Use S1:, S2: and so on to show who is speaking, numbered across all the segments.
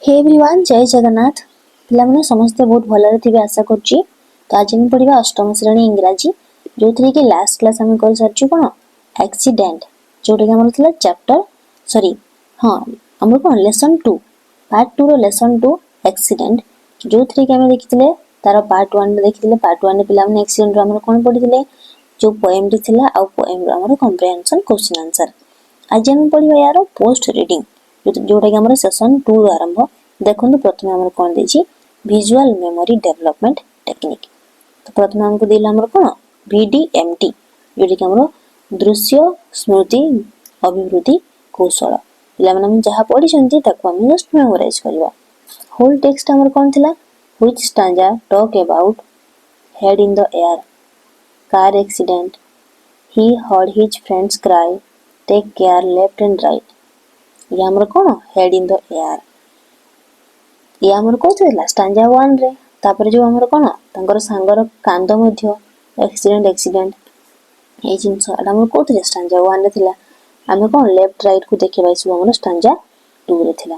S1: Hey everyone जय जगन्नाथ पिलाମାନେ ସମସ୍ତେ ବହୁତ ଭଲରେ ଥିବେ ଆଶା କରୁଛି। ତ ଆଜି ଆମେ ପଢିବା ଅଷ୍ଟମ ଶ୍ରେଣୀ ଇଂରାଜୀ ଯୋଉଥିରେ କି ଲାଷ୍ଟ କ୍ଲାସ୍ ଆମେ କରି ସାରିଛୁ କ'ଣ ଆକ୍ସିଡେଣ୍ଟ ଯୋଉଟା କି ଆମର ଥିଲା ଚାପ୍ଟର ଆମର କ'ଣ ଲେସନ 2 ପାର୍ଟ 2 ର ଲେସନ 2 ଆକ୍ସିଡେଣ୍ଟ ଯୋଉଥିରେ କି ଆମେ ଦେଖିଥିଲେ ତାର ପାର୍ଟ 1 ରେ ଦେଖିଥିଲେ ପାର୍ଟ 1 ରେ ପିଲାମାନେ ଆକ୍ସିଡେଣ୍ଟ ର ଆମର କ'ଣ ପଢିଥିଲେ ଯୋଉ ପୋଏମ ଟି ଥିଲା ଆଉ ପୋଏମ ର ଆମର କମ୍ପ୍ରିହେନ୍ସନ क्वेश्चन आंसर। आज ଆମେ ପଢିବା यार पोस्ट रीडिंग जोटा कि आमर सेशन 2 आरंभ देखो प्रथम आम कौन दे विजुअल मेमोरी डेवलपमेंट टेक्निक। तो प्रथम आमको देला आमर कौन VDMT जोटा कि आमर दृश्य स्मृति अभिवृद्धि कौशल पे जहाँ पढ़ी जस्ट मेमोराइज करवा। होल टेक्स्ट आमर कौन थिला which stanza talk about head in the air car accident he heard his friends cry take care left and right ये आमर कौन हेड इन द एयर ये आमर कहला स्टांजा 1 रे तापर जो आमर कौन तांकर सांगर कांद मध्य एक्सीडेंट एक्सीडेंट ए जिंस एटा आमर कहले स्टांजा 1 रे थिला आमे कौन लेफ्ट राइट को देखि बाइसु आमर स्टांजा 2 रे थिला।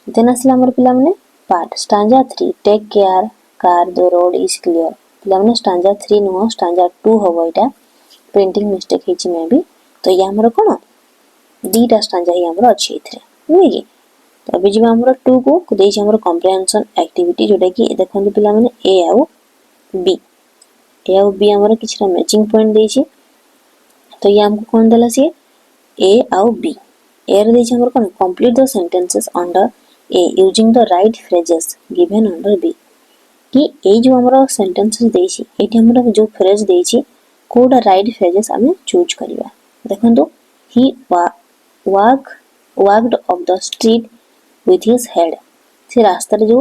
S1: देन आसला आमर पिला माने part stanza 3 take care car the road is clear पिला माने स्टांजा 3 नो स्टांजा 2 होबो एटा प्रिंटिंग मिस्टेक हेची मे भी। तो ये आमर कौन दीटा स्टांजा ही आमर अछि इथरे नहीं कि तो अभी जब आमर 2 को देछि आमर कॉम्प्रिहेंशन एक्टिविटी जोटा कि देखंतु पिला माने ए आउ बी आमर किछरा मैचिंग पॉइंट देछि। तो ये हमको कौन देला से ए आउ बी ए रे देछि आमर कौन complete the sentences under A using the right phrases given under B कि ए जो आमर सेंटेंसेस देछि एठी आमर जो फ्रेज देछि कोडा राइट फ्रेजेस हमें चूज करबा। देखंतु ही walked up the street with his head से रास्ता रे जो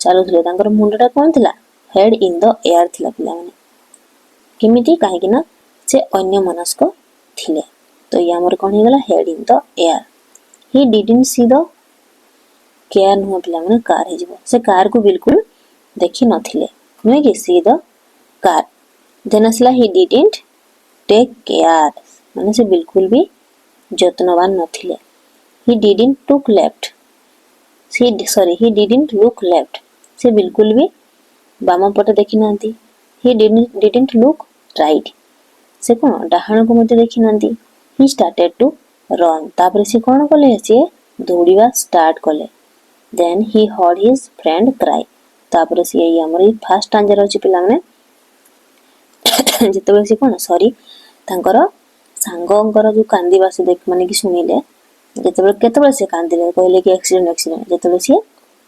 S1: चलुथले तांकर मुंडटा कोन थिला हेड इन द एयर थिला पिला माने केमिति काहे कि ना से अन्य मनस्क थिले। तो ये हमर कोन हे गेला head in the air he didn't see the car no पिला माने कार हे जिवो से कार को बिल्कुल देखि नथिले नुहे कि सी द कार। देन असला ही डिडंट टेक केयर माने से बिल्कुल भी जत्नवान नथिले। he didn't took left he didn't look left से बिल्कुल भी बाम पटे देखि नांती। he didn't look right से कोन डाहाण को मते देखि नांती। he started to run तापर से कोन कले से दौड़ीवा स्टार्ट कले। then he heard his friend cry तापर से ये हमर फर्स्ट आंसर अछि पिला माने जेतबे से कोन सॉरी तांकर सांगंकर जो कांदीबा से देख माने कि सुनिले जेतबे केतबे से कांदिले कहले कि एक्सीडेंट जेतबे से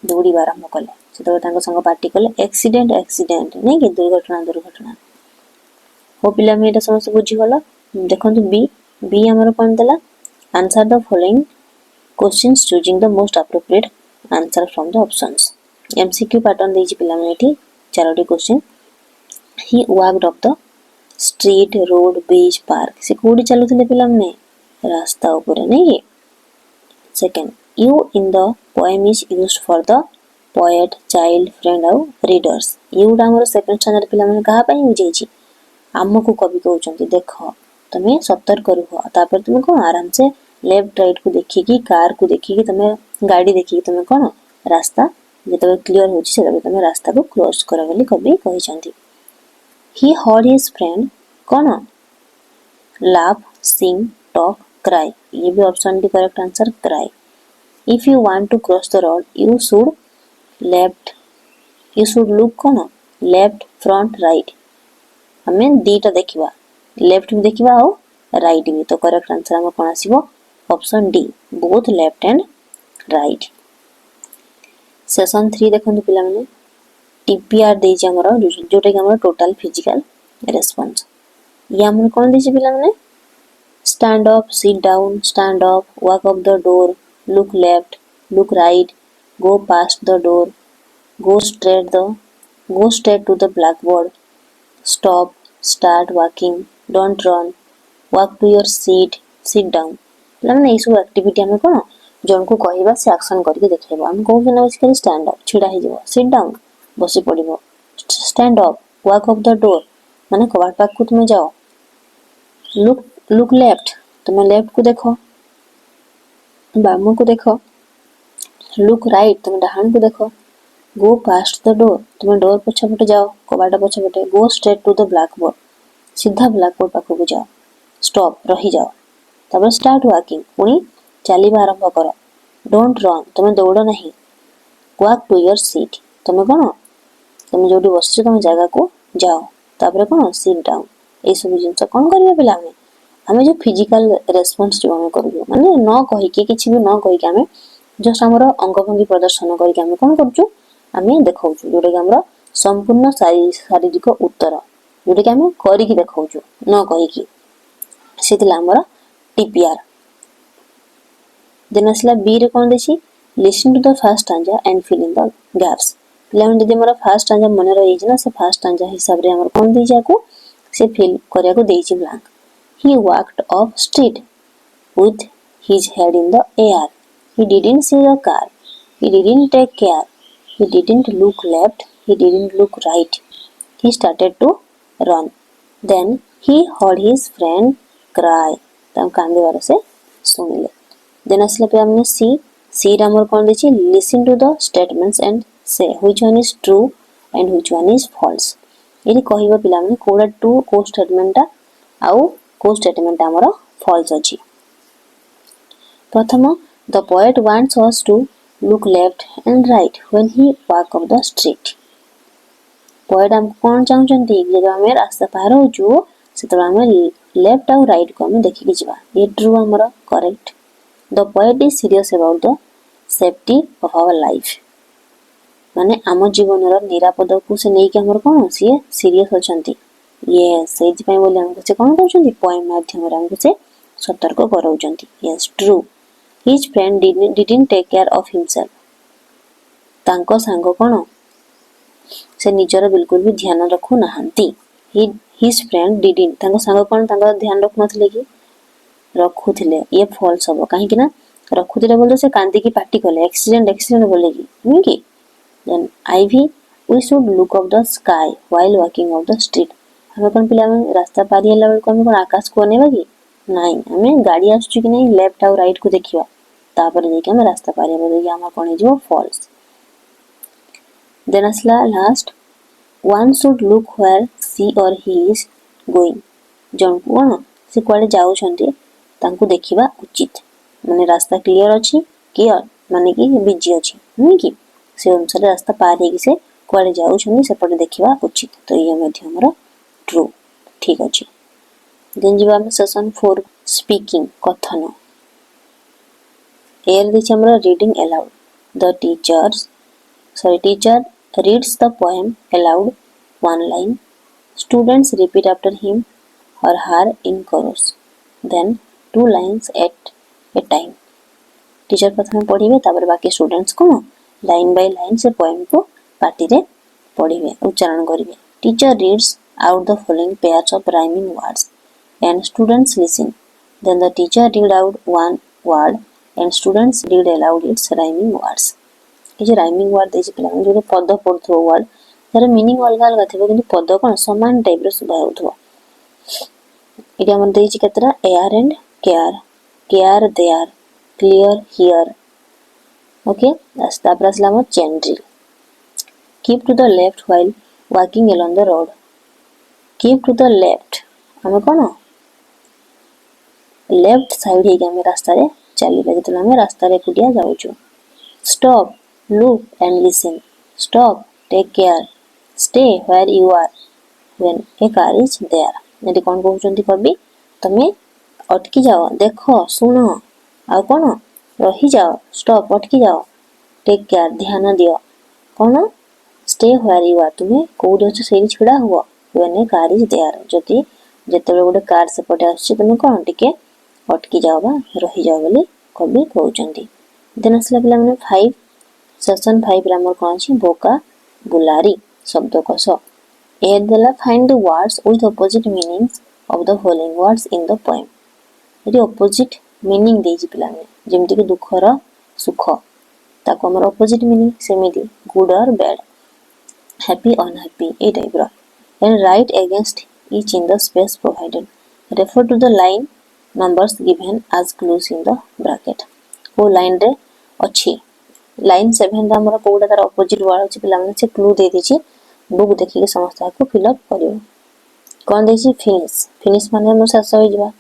S1: दौड़ी आरंभ कले सेतबे तांको संग पार्टी कले एक्सीडेंट नहीं कि दुर्घटना हो पिला में एटा समस्त बुझी गला। देखंतु बी हमर कोन देला answer the following questions choosing the most appropriate answer from the options MCQ pattern देछि पिला में एठी चारोटी question. He walked up the street road बीच पार्क से कोडी चलुथले पिला में रास्ता ऊपर नहीं। Second you in the poem is used for the poet child friend और रीडर्स यू हमर सेकंड स्टैंडर्ड पिला में कहा पई बुझै छी हमको कवि कहउचंती देखो तमे सतर्क रहो तापर तुम कोन आराम से लेफ्ट राइट को देखि की कार को देखि की तमे गाड़ी देखि की तमे कोन रास्ता जेतबे क्लियर होछि से तमे रास्ता को क्रॉस करा बोली कवि कहिचंती। he heard his friend कौन laugh sing talk cry ये भी option D correct answer cry। if you want to cross the road you should look कौन लेफ्ट फ्रंट राइट हमें दीटा देखिबा लेफ्ट भी देखिबा और राइट भी। तो करेक्ट आंसर हम कोन आसीबो option D both left and right. Session 3 देखंतु पिला माने टीपीआर देछि हमर जोटा कि हमर टोटल फिजिकल रेस्पॉन्स ये हमर कोन देछि पिला माने stand up sit down stand up walk up the door look left look right go past the door go straight to the blackboard stop start walking don't run walk to your seat sit down पिला माने इसु activity हम कोन जन को कहिबा से action करके देखेबो हम कहू ना बेसिकली स्टैंड अप छिड़ा हे जेबो सिट डाउन बसी पड़िबो stand up walk up the door माने कबाड़ पाक को तुम जाओ लुक लेफ्ट तुम लेफ्ट को देखो बाम को देखो लुक राइट तुम डाहाण को देख, गो पास्ट द डोर तुम डोर पछपटे जाओ, कबाट पछपटे, go straight to the black board सीधा ब्लैक बोर्ड पाखक जाओ, स्टॉप रही जाओ, तापर स्टार्ट वॉकिंग पुणी चलवा आरंभ कर, डोंट रन तुम दौड़ नहीं, वॉक टू योर सीट तुम कौन तुम जो बस तुम जगह को जाओ, तापर कौन सीट डाउन, ये सब जिन कौन करिया पिला आमे जो फिजिकल रेस्पॉन्स जो आमे करू माने न कहिके किछि भी न कहिके आमे जस्ट हमर अंग भंगी प्रदर्शन करके आमे कौन करछु आमे देखाउछु जोटा कि हमर संपूर्ण शारीरिक उत्तर जोटा कि आमे करिकी देखाउछु न कहिकी सेतिला हमर टीपीआर। देन असला बी रे कोन देछि listen to the first stanza and fill in the gaps. पिलावन जदि हमर फर्स्ट स्टैंजा मन रहि छि ना से फर्स्ट स्टैंजा हिसाब रे हमर कोन देछि आकु से फिल करिया को देछि blank. He walked up street with his head in the air. He didn't see the car. He didn't take care. He didn't look left. He didn't look right. He started to run. Then he heard his friend cry. तम कांदे बार से सुनिले। Then असले पे हमने see रे हमर कोन देछि listen to the statements and say which one is true and which one is false। एली कहिबा पिला माने कोडा ट्रू को स्टेटमेंट ता आउ को स्टेटमेंट हमर फॉल्स अछि। प्रथम the poet wants us to look left and right when he walk up the street. Poet हम कोन चाहउचंती जे हमें रास्ता पार होजु सेतरा हमें लेफ्ट और राइट को हमें देखि जिबा, ये ट्रू हमर correct. The poet is serious about the safety of our life माने आम जीवन रो निरापद को से नै कि हमर कोन सी सीरियस अछंती ये सेज पे बोले हमको से कोन कहउचंती पोएम माध्यम रे हमको से सतर्क कराउचंती। Yes true his friend didn't take care of himself तांको सांग कोन से निजर बिल्कुल भी ध्यान रखु नाहंती। हिज फ्रेंड डिडंट तांको सांग कोन तांको ध्यान रखु नथले कि रखुथिले, ये फॉल्स हो काहे कि ना रखुथिले बोले से कांदी की पार्टी कले एक्सीडेंट बोले कि नी कि। Then I've we should look up the sky while walking up the street. हमें कौन पिला रास्ता पारी हला बेल को हम आकाश को अनेबा कि नाही हमें गाड़ी आसु कि नहीं लेफ्ट और राइट को देखिबा तापर देखि हम रास्ता पारी हबो देखि हम कोन हिजो फॉल्स। देन असला last one should look where see और ही इज गोइंग जन कोन से कोले जाउ छंती तांको देखिबा उचित माने रास्ता क्लियर अछि क्लियर माने कि बिजी अछि नी कि से अनुसार रास्ता पार हे कि से कोले जाउ छंती सेपटे देखिबा उचित। तो ये मध्ये हमर ट्रू ठीक अछि। देन जीवा हम सेशन 4 स्पीकिंग कथन। एयर दिस हमरा reading allowed the teacher reads the poem aloud one line, students repeat after him or her in chorus, then 2 lines at a time। Teacher प्रथम पढ़िबे तापर बाकी स्टूडेंट्स को लाइन बाय लाइन से poem को party रे पढ़िबे उच्चारण करिवे। Teacher reads out the following pairs of rhyming words and students listen, then the teacher read out one word and students read aloud its rhyming words। ये जो rhyming word देछि पिला जो पद पढथो वर्ड तार मीनिंग अलग अलग थिबो किंतु पद कोन समान टाइप रो सुबा होथो। इटा मन देछि केतरा air and care there clear here okay. रास्ता पर असला म चेन ड्रिल keep to the left while walking along the road. Keep to the left हमें कौन लेफ्ट साइड है कि हमें रास्ता रे चलिबे जतले हमें रास्ता रे कुटिया जाउछु। Stop look and listen stop take care stay where you are when a car is there. यदि कोन कहउचंती कवि तमे अटकी जाओ देखो सुनो आ कोन रही जाओ स्टॉप अटकी जाओ टेक केयर ध्यान दियो कोन स्टे वेयर यू आर तुमे कोड अछि सेही छिडा हुआ when a car is there जति जेतबे गोटे कार सेपटे आछि तमे कोन टिके अटकी जाओ बा रही जाओ बोली कवि कहउचंती। देन असला पिला माने 5 सेशन 5 रे हमर कोन अछि vocabulary शब्दकोश। ए देला find the words with opposite meanings of the following words in the poem। Eighty opposite meaning देछि पिला माने जेमति कि दुखर सुख ताको हमर opposite meaning सेमिति good or bad happy unhappy a type row and write against each in the space provided। Refer to the line numbers given as clues in the bracket। वो line रे अछि लाइन 7 हमर कोडा तार opposite word अछि पिला माने से क्लू दे देछि बुक देखि के समस्त को फिल अप करियो कोन देछि फिनिश माने हम शेष होई जबा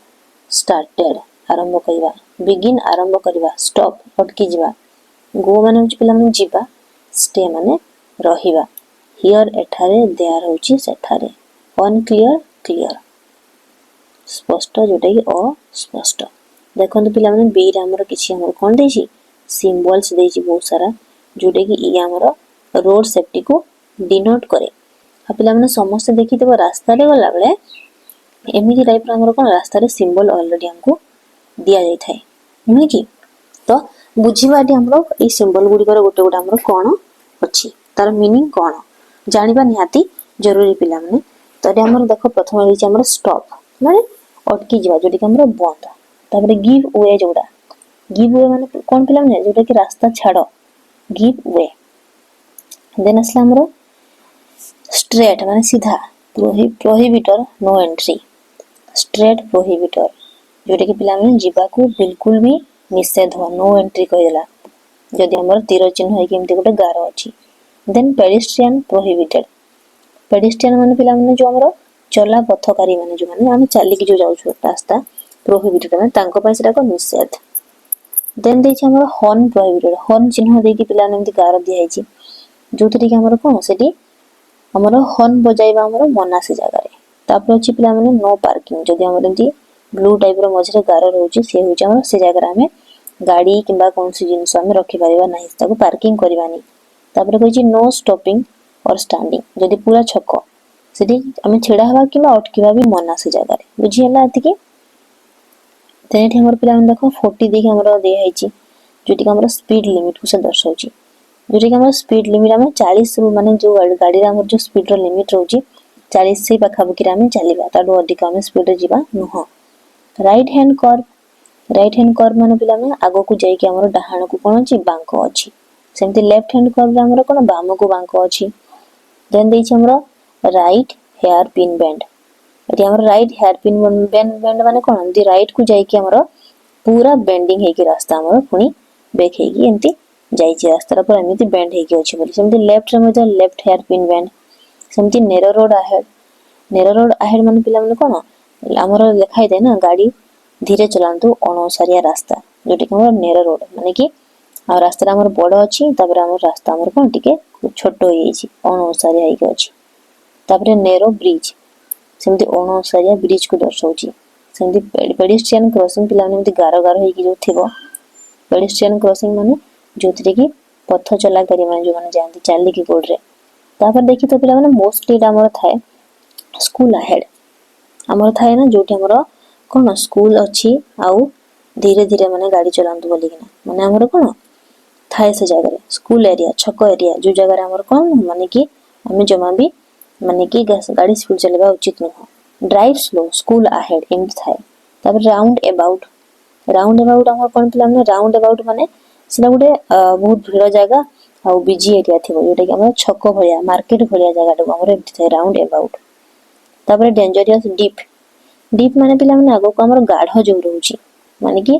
S1: स्टार्टेड आरंभ करिवा बिगिन आरंभ करिवा स्टॉप अटकी जबा गो माने होछि पिला माने जीवा स्टे माने रहिबा हियर एठारे देयर होछि सेठारे अनक्लियर क्लियर स्पष्ट जोटा कि अस्पष्ट देखो पिला माने बी रे हमर किछि हमर कोन देछि सिंबल्स देछि बहुत सारा जोटा कि इ हमर रोड सेफ्टी को डिनोट करे आ पिला माने समस्त देखि देबो रास्ता रे गला बेले एमिति टाइप रो हमर कोन रास्ता रे सिंबल ऑलरेडी हमको दिया जाय थाए नुहे कि तो बुझिबाटी हमरो ए सिंबल गुडी कर गोटे गोटे हमरो कोन अछि तार मीनिंग कोन जानिबा निहाती जरूरी पिला माने तो एटा हमर देखो प्रथम रही हमर स्टॉप माने अटकी जीवा जोटी कि हमर बंद तापर गिव वे माने कोन पिला माने जोटा कि रास्ता छाड़ो गिव वे देन असला हमर स्ट्रेट माने सीधा प्रोहिबिटर नो एंट्री स्ट्रेट प्रोहिबिटर जोटा कि पिला माने जीवा को बिल्कुल भी निषेध हो नो एंट्री कहला जदि हमर तीर चिन्ह है कि एमती गोटे गार अछि देन पेडिस्ट्रियन प्रोहिबिटेड पेडिस्ट्रियन माने पिला माने जो हमर चला पथकारी माने जो माने हम चाली कि जो जाउछु रास्ता प्रोहिबिटेड माने तांको पास सेटा को निषेध देन देछि हमर हॉर्न प्रोहिबिटेड हॉर्न चिन्ह दे कि पिला एमती गार दिया है जो तरी कि हमर कोन सेठी हमर हॉर्न बजाइबा हमर मना से जगह रे तापर अछि पिला माने नो पार्किंग जदि हमर एमती ब्लू टाइप रो मझरे गार रहउची से होची हमर से जगह रे हमें गाड़ी किबा कोनसी जिंस हम रखि परिबा नाही ताको पार्किंग करबानी तापर कहछि नो स्टॉपिंग और स्टैंडिंग जदि पूरा छक सेठी हमें छेड़ा हवा किबा अटकीबा भी मना से जगह रे बुझी हला अति कि तेठी हमर पिला मन देखो 40 देखि हमर दे हैछि जोटी हमर स्पीड लिमिट को से दर्शाउची जोटी हमर स्पीड लिमिट हम 40 माने जो गाड़ी रे हमर जो स्पीड रो लिमिट रहउची 40 से पाखा बुकी रे हम चलीबा ताडो अधिक हम स्पीड रे जीवा नुह राइट हैंड कर्व माने पिला में आगो को जाई कि हमर डाहाण को कोन अछि बांको अछि सेमति लेफ्ट हैंड कर्व रे हमर कोन बाम को बांको अछि देन देइ छ हमर right hairpin bend at हमर राइट हेयर पिन बेंड माने कोन दी राइट को जाई कि हमर पूरा बेंडिंग हे कि रास्ता हमर पुनी बैक हे कि एमति जाई छी रास्ता पर एमति बेंड हे कि अछि बोली सेमति लेफ्ट रे मते लेफ्ट हेयर पिन बेंड सेमति नेरो रोड अहेड माने पिला माने कोन हमर लिखाई दे ना गाड़ी धीरे चलांतु अनोसारिया रास्ता जोटी कि हमर नेरो रोड माने कि आ रास्ता हमर बड़ अछि तापर हमर रास्ता हमर कोन टिके छोटो होई छी अनोसारिया हे कि अछि तापर नेरो ब्रिज सेमति अनोसारिया ब्रिज को दर्शाउची सेमति पेडिस्ट्रियन क्रॉसिंग पिला माने गार हे कि जो थिबो पेडिस्ट्रियन क्रॉसिंग माने जोतरे कि पथ चला करी माने जो माने जानती चाली की कोड रे तापर देखि तो पिला माने मोस्टली हमर थाए स्कूल अहेड हमर थाए ना जोटी हमर कोन स्कूल अछि आउ धीरे धीरे माने गाड़ी चलांतु बोली कि माने हमर कोन थाए से जगह रे स्कूल एरिया छको एरिया जो जगह रे हमर कोन माने कि हमें जमा भी माने कि गाड़ी स्पीड चलेबा उचित न drive slow school ahead in थाए तापर राउंड अबाउट हमर कोन पिला माने राउंड अबाउट माने सिना गुटे बहुत भीड़ जगह आ बिजी एरिया थिबो जोटा कि हमर छको भलिया मार्केट भलिया जगह तो हमर एमति थाए राउंड अबाउट तापर डेंजरियस डीप माने पिला माने आगो को हमर गाढ़ जो रहउची माने कि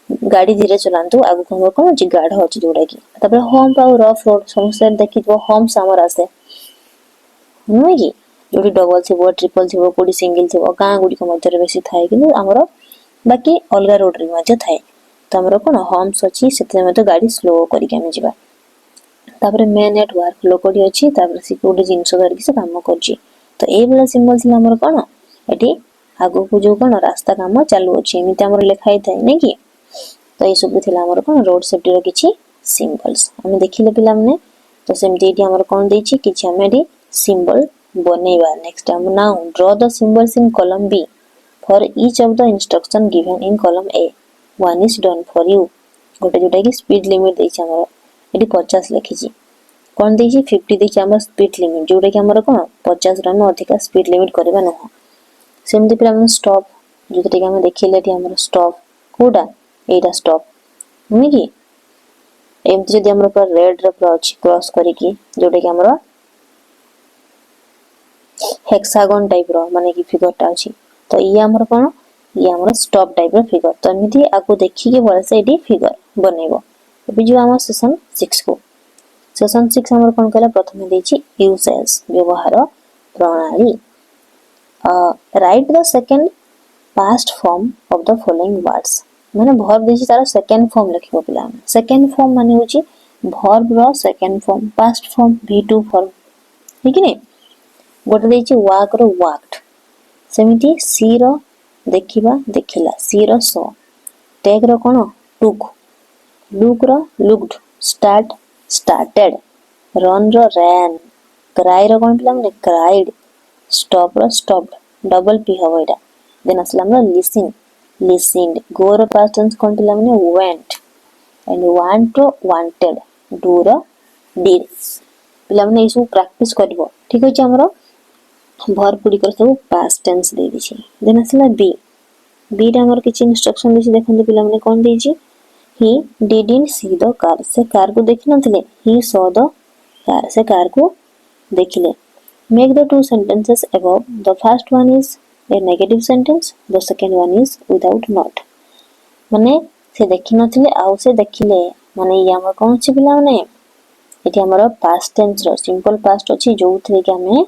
S1: गाड़ी धीरे चलांतु आगो को हमर कोन अछि गाढ़ अछि जोटा कि तापर हम्प आ रफ रोड समस्या देखिबो हम्प्स हमर आसे नुहे कि जोटी डबल थिबो ट्रिपल थिबो कोडी सिंगल थिबो गां गुडी को मध्य रे बेसी थाए कि हमर बाकी अलगा रोड रे मध्य थाए तो हमर कोन हम्प्स अछि सेते मते गाड़ी स्लो करी के हम जिबा तापर मेन नेटवर्क लोकोडी अछि तापर सिक्योरिटी जिंस धर कि से काम करछि तो ए वाला सिंबल थिला हमर कोन एटी आगो को जो कोन रास्ता काम चालू अछि एमिते हमर लिखाई थाए नै कि तो ए सब थिला हमर कोन रोड सेफ्टी रो किछि सिंबल्स हम देखिले पिला माने तो सेमति एटी हमर कोन देछि किछि हम एटी सिंबल बनेबा नेक्स्ट हम now draw the symbols in column B for each of the instruction given in column A one is done for you गोटे जोटा कि स्पीड लिमिट देछि हमर एटी 50 लिखिछि कोन देछि 50 देछि हमर स्पीड लिमिट जोटा कि हमर कोन 50 रन अधिक स्पीड लिमिट करबा न सेमति पिला हम स्टॉप जोटा कि हम देखिले एटी हमर स्टॉप कोडा एटा स्टॉप नुहे कि एमति जदि हमर पर रेड रे पर अछि क्रॉस करी कि जोटा कि हमर हेक्सागन टाइप रो माने कि फिगर ता अछि तो ये हमर कोन ये हमर स्टॉप टाइप रो फिगर तो एमिति आको देखि के भल से एटी फिगर बनेबो अभी जो आम सेशन 6 को सेशन 6 हमर कोन कहला प्रथमे देछि यूसेज व्यवहार प्रणाली right the second past form of the following words माने वर्ब देछि तार सेकंड फॉर्म लिखिबो पिला सेकंड फॉर्म माने होछि वर्ब रो second form past form V2 form ठीक नै गोटे देछि वाक रो वाक्ड सेमिति सी रो देखिबा देखिला सी रो सो टेक रो कोन टुक लुक रो लुक्ड स्टार्ट स्टार्टेड रन रो ran क्राई रो कोन पिला माने क्राइड स्टॉप रो स्टॉप्ड डबल पी हबो एटा देन असला हम लिसन listened go रो past tense कोन पिला माने went and want row wanted do row did पिला माने इसु प्रैक्टिस करबो ठीक अछि हमरो भर पुडी कर सब past tense दे दिछि देन असला बी रे हमर किछ इंस्ट्रक्शन दिछि देखंतु पिला माने कोन दिछि he didn't see the car से कार को देखि नथिले he saw the car से कार को देखिले make the two sentences above the first one is a negative sentence the second one is without not माने से देखि नथिले आउ से देखिले माने या हम कोन छि पिला माने एठी हमर पास्ट टेंस रो सिंपल पास्ट अछि जोउथरे कि हमें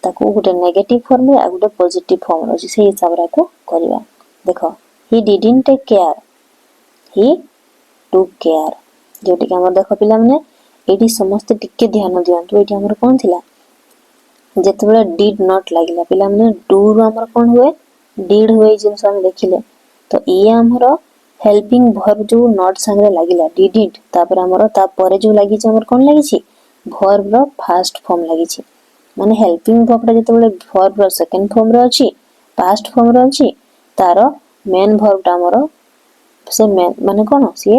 S1: ताको गुटे नेगेटिव फॉर्म रे आ गुटे पॉजिटिव फॉर्म रो से हिसाब रा को करबा देखो he didn't take care he took care जोटी कि हमर देखो पिला माने एठी समस्त टिके ध्यान दियंतु एठी हमर कोन थिला जेते बेला डिड नॉट लागिला पिला माने डू रो हमर कोन हुए डिड हुए जिंस हम देखिले तो ई हमर हेल्पिंग वर्ब जो नॉट संगे लागिला डिडंट तापर हमर ता परे जो लागि छ हमर कोन लागि छी वर्ब रो फर्स्ट फॉर्म लागि छी माने हेल्पिंग वर्ब रे जेते बेला वर्ब रो सेकंड फॉर्म रे अछि पास्ट फॉर्म रे अछि तारो मेन वर्ब ता हमर से मेन माने कोन से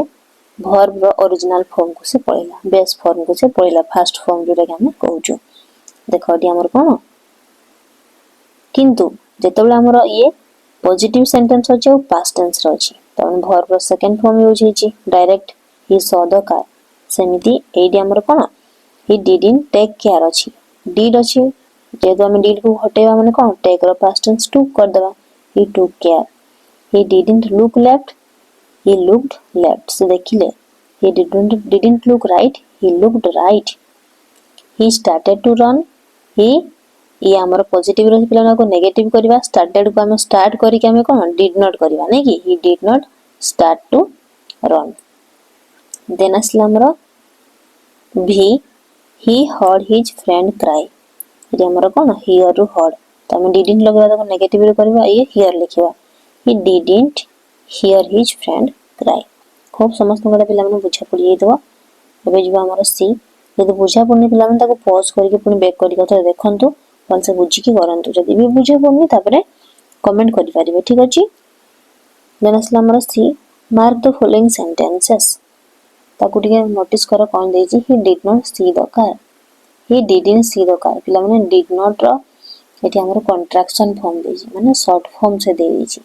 S1: वर्ब रो ओरिजिनल फॉर्म को से पळेला बेस फॉर्म को से पळेला फर्स्ट फॉर्म जोटा कि हम कहउछु देखो एटी हमर कोन किंतु जेतेबेला हमर ये पॉजिटिव सेंटेंस अछि और पास्ट टेंस रो अछि त हम वर्ब रो सेकंड फॉर्म यूज हेछि direct he saw the car सेमिति एटी हमर कोन ही डिडंट टेक केयर अछि डिड अछि जेतो हम डिड को हटेबा माने कोन टेक रो पास्ट टेंस टू कर देबा he took care he didn't look left he looked left so देखिले he didn't look right he looked right he started to run he ये हमर पॉजिटिव रो पिलाना को नेगेटिव करबा स्टार्टेड को हम स्टार्ट करी के हम कोन डिड नॉट करबा नै कि he did not start to run then असला हमर भी he heard his friend cry ये हमर कोन hear रो heard त हम didn't लगबा तो नेगेटिव रो करबा ये hear लिखबा he didn't hear his friend cry खूब समस्त गोटे पिला माने बुझा पड़ी जाइतो एबे जो हमर सी यदि बुझा पड़नी पिला माने ताको पॉज करके पुनी बैक करके तो देखंतु भल से बुझी की करंतु जदी भी बुझे पड़नी तापरे कमेंट करि पारिबे ठीक अछि देन असला हमर C mark the following sentences ताको टिके नोटिस करो कोन देछि he did not see the car he didn't see the car पिला माने डिड नॉट रो एठी हमर कॉन्ट्रैक्शन फॉर्म देछि माने शॉर्ट फॉर्म से दे दिछि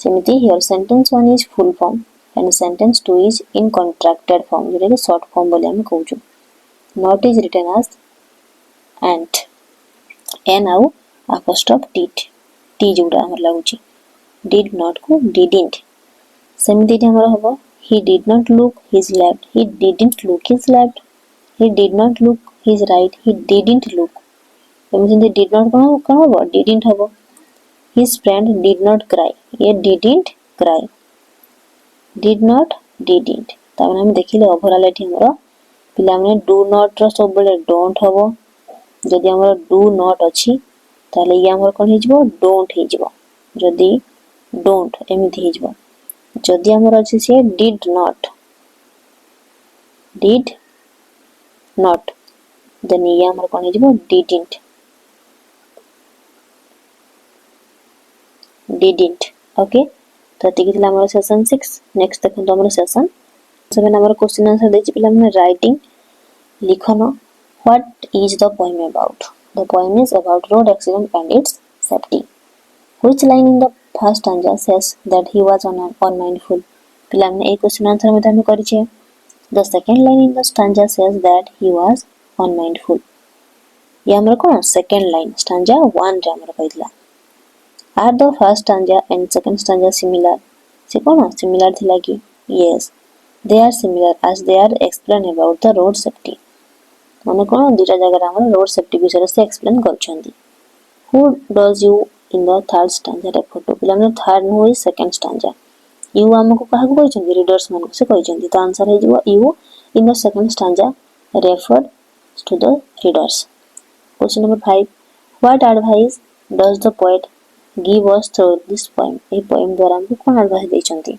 S1: सेमिति here sentence 1 is full form and sentence 2 is in contracted form जेरे के short form बोले हम कहउछु not is written as and n आउ apostrophe t जोडा हमर लागुची did not को didn't सेमिति हमर हबो he did not look his left he didn't look his left he did not look his right he didn't look सेमिति did not कोन हबो didn't हबो his friend did not cry ये didn't cry did not didn't Tame हम देखिले overall एठी हमरो पिला माने do not रो सब बेले डोंट हबो जदी हमरो डू नॉट अछि ताले ये हमर कोन हिजबो डोंट हिजबो जदी डोंट एमिति हिजबो जदी हमर अछि से did not देन ये हमर कोन हिजबो didn't ओके तो एतिकी थिला हमर सेशन 6 नेक्स्ट देखन हमर सेशन 7 हमर क्वेश्चन आंसर देछि पिला माने राइटिंग लिखनो what is the poem about the poem is about road accident and its safety which line in the first stanza says that he was unmindful पिला माने a question answer में हम करि छै the second line in the stanza says that he was unmindful ये हमर कोन second line stanza 1 रे हमर कहिला Are the first stanza and second stanza similar? से कौन सिमिलर थिला कि yes they are similar as they are explain about the road safety माने कोन दुटा जगह हमर रोड सेफ्टी विषय से एक्सप्लेन करछंदी who does you in the third stanza रे फोटो पिला माने थर्ड होई सेकंड स्टैंजा यू हमको काहा को कहछंदी रीडर्स मन से कहछंदी तो आंसर है जो you in the second stanza refer to the readers question number 5 what advice does the poet give us through this poem ए पोएम द्वारा हमको कोन एडवाइस देछंती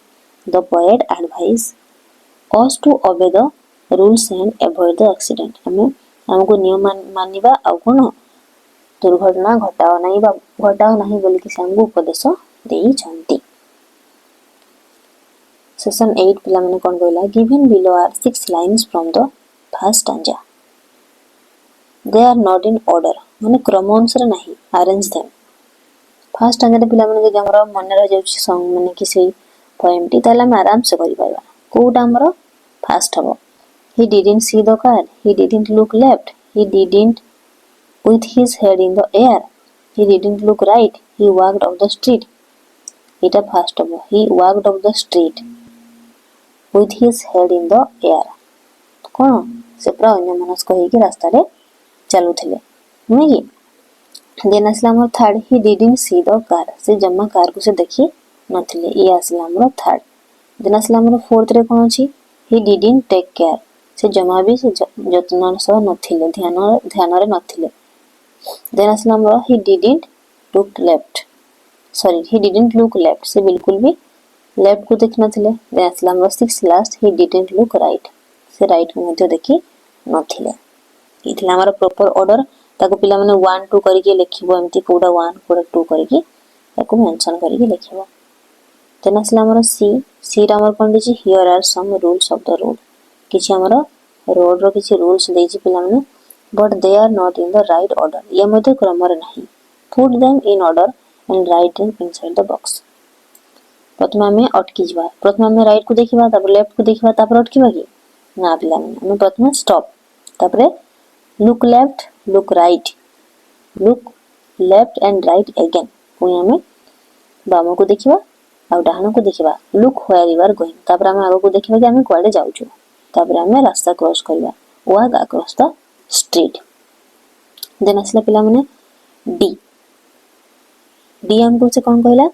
S1: the poet advice us to obey the rules and avoid the accident हमें हमको नियम मानिबा आ कोन दुर्घटना घटाओ नहीं बोली कि हमको उपदेश देछंती सेशन 8 पिला माने कोन कहला given below are 6 lines from the first stanza they are not in order माने क्रम अनुसार नहीं अरेंज देम फर्स्ट स्टैंडर्ड पिला माने जे हमरो मन रह जाउची सॉन्ग माने कि सेही पोएम टी ताला हम आराम से करि पाइबा कोटा हमरो फर्स्ट हबो he didn't see the car he didn't look left he didn't with his head in the air he didn't look right he walked up the street eta first habo he walked up the street with his head in the air कोन से पूरा अन्य मनस कहि कि रास्ता रे चलुथिले नै कि then असला हमर third he didn't see the car से जम्मा कार को से देखि नथिले ई असला हमर थर्ड देन असला हमर फोर्थ रे कोन अछि ही डिडंट टेक केयर से जमा भी से जतन सह नथिले ध्यान रे नथिले देन असला हमर ही didn't look left sorry he didn't look left से बिल्कुल भी लेफ्ट को देख नथिले देन असला हमर six last he didn't look right से राइट को मध्ये देखि नथिले इथला हमर प्रॉपर ऑर्डर ताको पिला माने 1 2 करके लिखिबो एमती कोडा 1 कोडा 2 करके ताको मेंशन करके लिखिबो देन असला हमर सी रा हमर कोन दिछि here are some rules of the road किछि हमर रोड रो किछि रूल्स देछि पिला माने but they are not in the right order ये मध्ये क्रम रे नहीं put them in order and write them inside the box प्रथम हमें अटकी जबा प्रथम हमें राइट को देखिबा तब लेफ्ट को देखिबा तब अटकीबा कि ना पिला माने हम प्रथम स्टॉप तब look left look right look left and right again पुनी हमें बाम को देखिबा आ डाहाण को देखिबा look where you are going तब हम आगो को देखिबा कि हम कोडे जाउछु तब हम रास्ता क्रॉस करबा walk across the street then असला पिला माने डी हमको से कोन कहला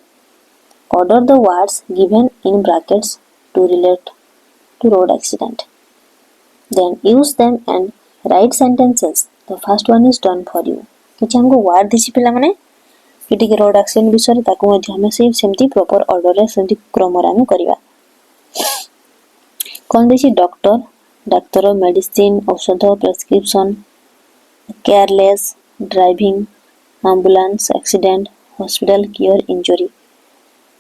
S1: order the words given in brackets to relate to road accident then use them and write sentences the first one is done for you कि हमको वर्ड दिछि पिला माने किटी के रोड एक्सीडेंट विषय ताको मध्ये हम सेमती प्रॉपर ऑर्डर रे सेमती क्रम रे हम करबा कोन दिछि डॉक्टर मेडिसिन औषध prescription careless driving ambulance accident hospital cure injury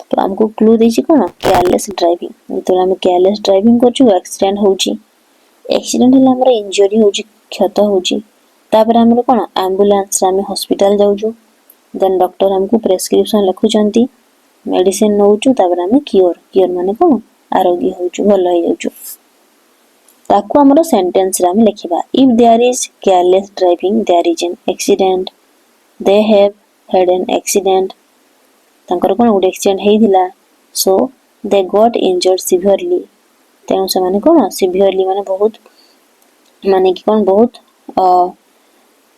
S1: तो हमको क्लू दिछि कोन केयरलेस ड्राइविंग तो हम केयरलेस ड्राइविंग करछु एक्सीडेंट होउची एक्सीडेंट हला हमर इंजरी होउची क्षत होउची तापर हमर कोन एम्बुलेंस रे हम हॉस्पिटल जाउछु देन डॉक्टर हमको प्रिस्क्रिप्शन लिखुचंती मेडिसिन नउछु तापर हम क्योर माने कोन आरोग्य होउछु भल होई जाउछु ताको हमर सेंटेंस रे हम लिखिबा if there is careless driving there is an accident they have had an accident तांकर कोन गुड एक्सीडेंट हेइदिला so they got injured severely तेनु से माने कोन सिवियरली माने बहुत माने कि कोन बहुत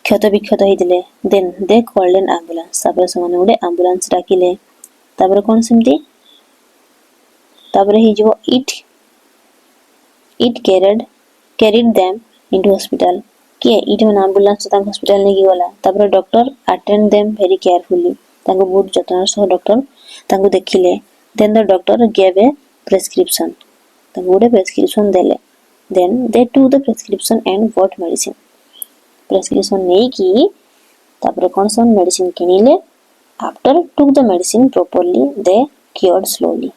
S1: क्षत विक्षत हेइदिले then they called an ambulance तापर से माने गुडे एम्बुलेंस डाकिले तापर कोन सेमती तापर हि जो it carried them into hospital के इट माने एम्बुलेंस तांग हॉस्पिटल ने गला तापर doctor attend them very carefully तांको बहुत जतन सह डॉक्टर तांको देखिले then the doctor give a prescription तांको गुडे प्रिस्क्रिप्शन देले then they to the prescription and bought medicine prescription नै की तापर कोन सन मेडिसिन किनिले after took the medicine properly they cured slowly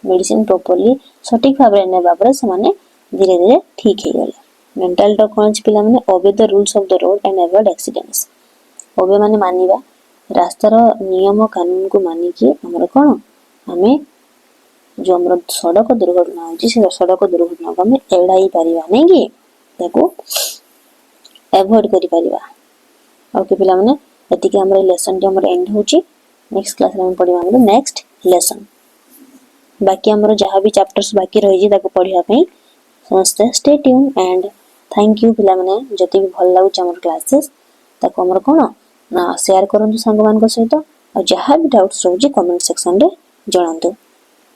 S1: medicine properly सटीक भाबरे ने बाबरे से माने धीरे धीरे ठीक हे गले मेंटल टॉक कोन पिला माने obey the rules of the road and avoid accidents obey माने मानिबा रास्तार नियम कानून को मानि कि हमर कोन हमें जो हमर सड़क दुर्घटना होची से सड़क दुर्घटना को हमें एड़ाई परिबा नै कि ताको अवॉइड करि परिबा ओके पिला माने एति कि हमर लेसन टी हमर एंड होची नेक्स्ट क्लास रे हम पढिबा हमर नेक्स्ट लेसन बाकी आमर जहाँ भी चैप्टर्स बाकी रही पढ़ाई समस्ते stay tune and thank you पिला माने जति भी भल लागुच हमर क्लासेस ताको हमर कोन ना शेयर करंतु संग मान सहित और जहाँ भी डाउट्स रहुची कमेंट सेक्शन रे जणांतु।